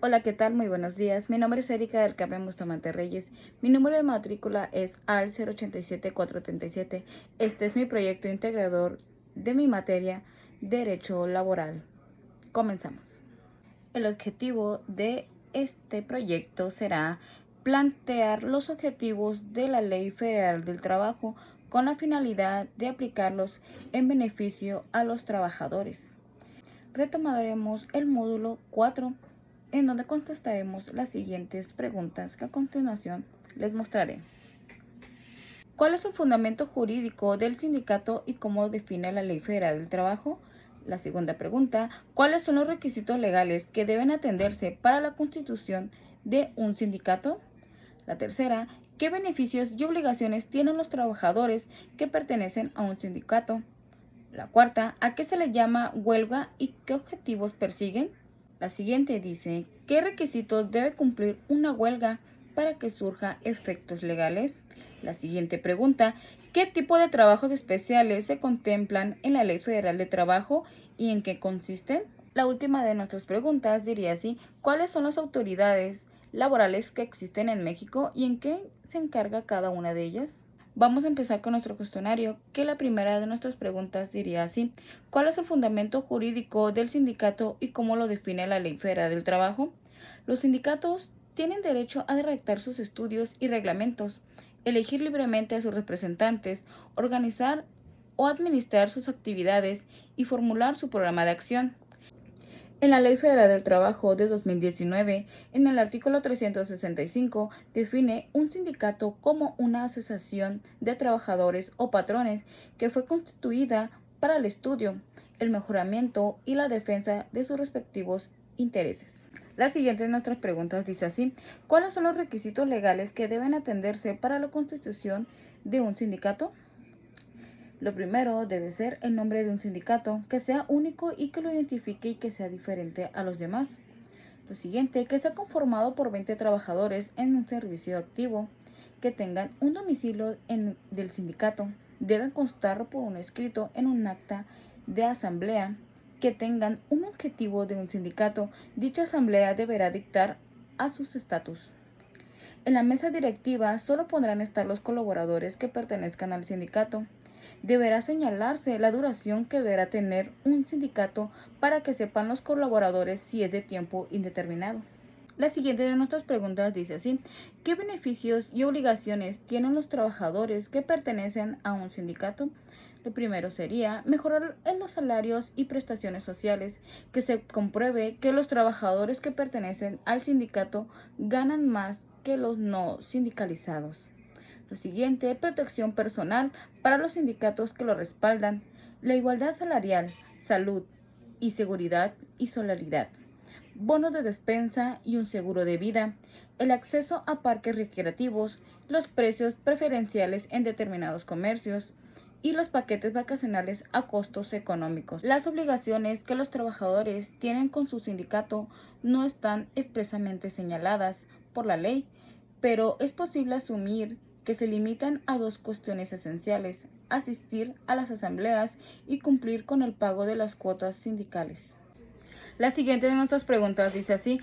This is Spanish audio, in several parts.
Hola, ¿qué tal? Muy buenos días. Mi nombre es Erika del Carmen Bustamante Reyes. Mi número de matrícula es AL 087437. Este es mi proyecto integrador de mi materia Derecho Laboral. Comenzamos. El objetivo de este proyecto será plantear los objetivos de la Ley Federal del Trabajo con la finalidad de aplicarlos en beneficio a los trabajadores. Retomaremos el módulo 4, en donde contestaremos las siguientes preguntas que a continuación les mostraré. ¿Cuál es el fundamento jurídico del sindicato y cómo define la Ley Federal del Trabajo? La segunda pregunta, ¿cuáles son los requisitos legales que deben atenderse para la constitución de un sindicato? La tercera, ¿qué beneficios y obligaciones tienen los trabajadores que pertenecen a un sindicato? La cuarta, ¿a qué se le llama huelga y qué objetivos persiguen? La siguiente dice, ¿qué requisitos debe cumplir una huelga para que surja efectos legales? La siguiente pregunta, ¿qué tipo de trabajos especiales se contemplan en la Ley Federal de Trabajo y en qué consisten? La última de nuestras preguntas diría así, ¿cuáles son las autoridades laborales que existen en México y en qué se encarga cada una de ellas? Vamos a empezar con nuestro cuestionario, que la primera de nuestras preguntas diría así, ¿cuál es el fundamento jurídico del sindicato y cómo lo define la Ley Federal del Trabajo? Los sindicatos tienen derecho a redactar sus estudios y reglamentos, elegir libremente a sus representantes, organizar o administrar sus actividades y formular su programa de acción. En la Ley Federal del Trabajo de 2019, en el artículo 365, define un sindicato como una asociación de trabajadores o patrones que fue constituida para el estudio, el mejoramiento y la defensa de sus respectivos intereses. La siguiente de nuestras preguntas dice así, ¿cuáles son los requisitos legales que deben atenderse para la constitución de un sindicato? Lo primero debe ser el nombre de un sindicato, que sea único y que lo identifique y que sea diferente a los demás. Lo siguiente, que sea conformado por 20 trabajadores en un servicio activo, que tengan un domicilio del sindicato, deben constar por un escrito en un acta de asamblea, que tengan un objetivo de un sindicato. Dicha asamblea deberá dictar a sus estatus. En la mesa directiva solo podrán estar los colaboradores que pertenezcan al sindicato. Deberá señalarse la duración que deberá tener un sindicato para que sepan los colaboradores si es de tiempo indeterminado. La siguiente de nuestras preguntas dice así, ¿qué beneficios y obligaciones tienen los trabajadores que pertenecen a un sindicato? Lo primero sería mejorar en los salarios y prestaciones sociales, que se compruebe que los trabajadores que pertenecen al sindicato ganan más que los no sindicalizados. Lo siguiente, protección personal para los sindicatos que lo respaldan, la igualdad salarial, salud y seguridad y solidaridad, bonos de despensa y un seguro de vida, el acceso a parques recreativos, los precios preferenciales en determinados comercios y los paquetes vacacionales a costos económicos. Las obligaciones que los trabajadores tienen con su sindicato no están expresamente señaladas por la ley, pero es posible asumir que se limitan a dos cuestiones esenciales: asistir a las asambleas y cumplir con el pago de las cuotas sindicales. La siguiente de nuestras preguntas dice así,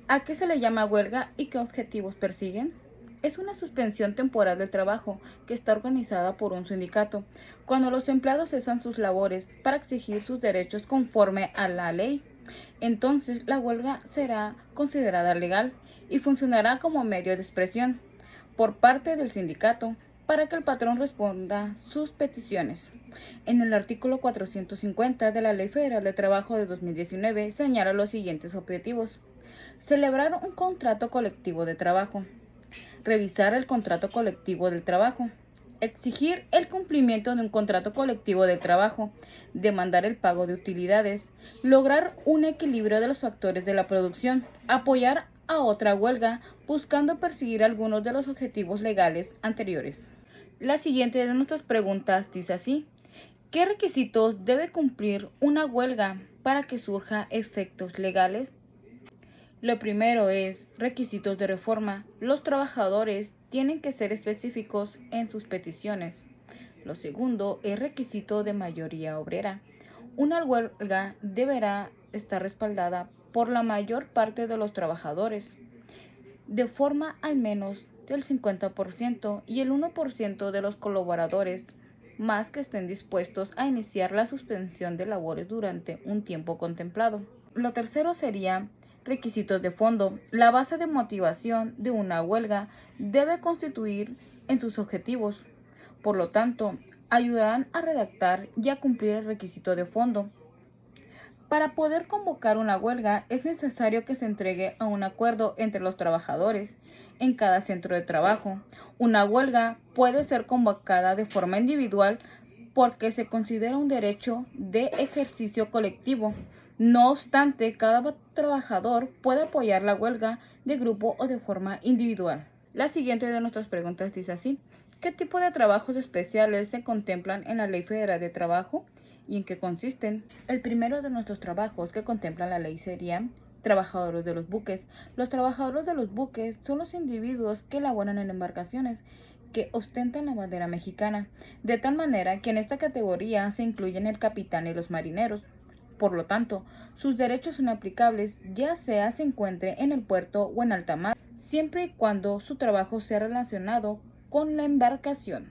¿a qué se le llama huelga y qué objetivos persiguen? Es una suspensión temporal del trabajo que está organizada por un sindicato, cuando los empleados cesan sus labores para exigir sus derechos conforme a la ley. Entonces, la huelga será considerada legal y funcionará como medio de expresión por parte del sindicato para que el patrón responda sus peticiones. En el artículo 450 de la Ley Federal de Trabajo de 2019 señala los siguientes objetivos: celebrar un contrato colectivo de trabajo, revisar el contrato colectivo del trabajo, exigir el cumplimiento de un contrato colectivo de trabajo, demandar el pago de utilidades, lograr un equilibrio de los factores de la producción, apoyar a otra huelga, buscando perseguir algunos de los objetivos legales anteriores. La siguiente de nuestras preguntas dice así, ¿qué requisitos debe cumplir una huelga para que surja efectos legales? Lo primero es requisitos de reforma. Los trabajadores tienen que ser específicos en sus peticiones. Lo segundo es requisito de mayoría obrera. Una huelga deberá estar respaldada por la mayor parte de los trabajadores, de forma al menos del 50% y el 1% de los colaboradores más que estén dispuestos a iniciar la suspensión de labores durante un tiempo contemplado. Lo tercero sería requisitos de fondo. La base de motivación de una huelga debe constituir en sus objetivos. Por lo tanto, ayudarán a redactar y a cumplir el requisito de fondo. Para poder convocar una huelga es necesario que se entregue a un acuerdo entre los trabajadores en cada centro de trabajo. Una huelga puede ser convocada de forma individual porque se considera un derecho de ejercicio colectivo. No obstante, cada trabajador puede apoyar la huelga de grupo o de forma individual. La siguiente de nuestras preguntas dice así: ¿qué tipo de trabajos especiales se contemplan en la Ley Federal de Trabajo y en qué consisten? El primero de nuestros trabajos que contempla la ley sería trabajadores de los buques. Los trabajadores de los buques son los individuos que laboran en embarcaciones que ostentan la bandera mexicana, de tal manera que en esta categoría se incluyen el capitán y los marineros. Por lo tanto, sus derechos son aplicables ya sea se encuentre en el puerto o en alta mar, siempre y cuando su trabajo sea relacionado con la embarcación.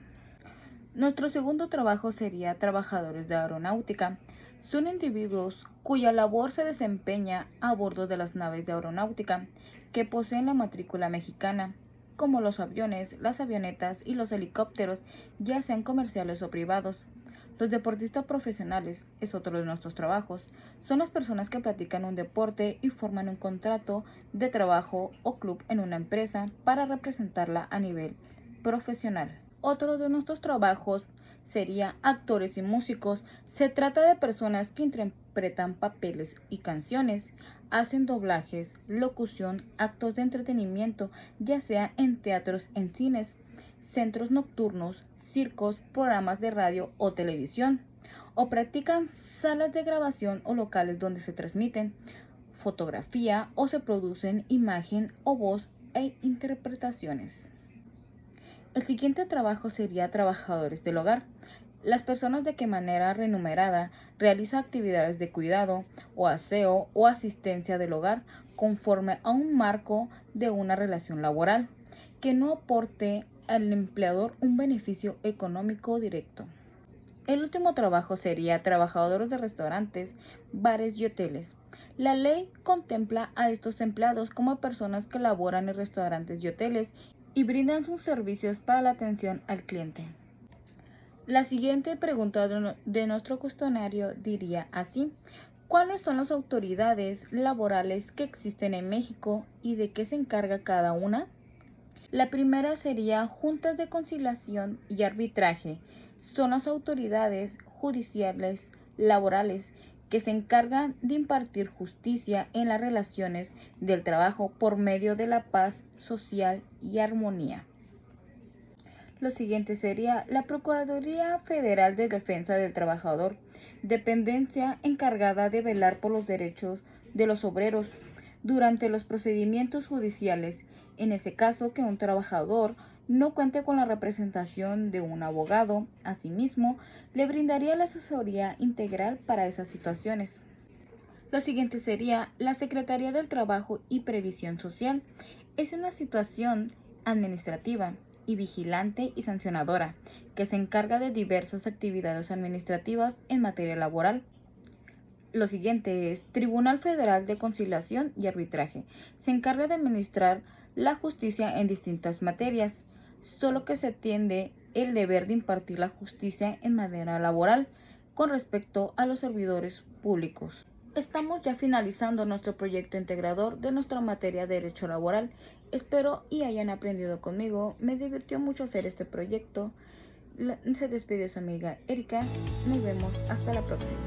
Nuestro segundo trabajo sería trabajadores de aeronáutica. Son individuos cuya labor se desempeña a bordo de las naves de aeronáutica que poseen la matrícula mexicana, como los aviones, las avionetas y los helicópteros, ya sean comerciales o privados. Los deportistas profesionales es otro de nuestros trabajos. Son las personas que practican un deporte y forman un contrato de trabajo o club en una empresa para representarla a nivel profesional. Otro de nuestros trabajos sería actores y músicos. Se trata de personas que interpretan papeles y canciones, hacen doblajes, locución, actos de entretenimiento, ya sea en teatros, en cines, centros nocturnos, circos, programas de radio o televisión, o practican salas de grabación o locales donde se transmiten fotografía o se producen imagen o voz e interpretaciones. El siguiente trabajo sería trabajadores del hogar. Las personas de que manera remunerada realiza actividades de cuidado o aseo o asistencia del hogar conforme a un marco de una relación laboral que no aporte al empleador un beneficio económico directo. El último trabajo sería trabajadores de restaurantes, bares y hoteles. La ley contempla a estos empleados como personas que laboran en restaurantes y hoteles y brindan sus servicios para la atención al cliente. La siguiente pregunta de nuestro cuestionario diría así: ¿cuáles son las autoridades laborales que existen en México y de qué se encarga cada una? La primera sería juntas de conciliación y arbitraje. Son las autoridades judiciales laborales que se encargan de impartir justicia en las relaciones del trabajo por medio de la paz social y armonía. Lo siguiente sería la Procuraduría Federal de Defensa del Trabajador, dependencia encargada de velar por los derechos de los obreros durante los procedimientos judiciales, en ese caso que un trabajador no cuente con la representación de un abogado. Asimismo, le brindaría la asesoría integral para esas situaciones. Lo siguiente sería la Secretaría del Trabajo y Previsión Social. Es una situación administrativa y vigilante y sancionadora que se encarga de diversas actividades administrativas en materia laboral. Lo siguiente es Tribunal Federal de Conciliación y Arbitraje. Se encarga de administrar la justicia en distintas materias, solo que se atiende el deber de impartir la justicia en materia laboral con respecto a los servidores públicos. Estamos ya finalizando nuestro proyecto integrador de nuestra materia de Derecho Laboral. Espero y hayan aprendido conmigo. Me divirtió mucho hacer este proyecto. Se despide su amiga Erika. Nos vemos hasta la próxima.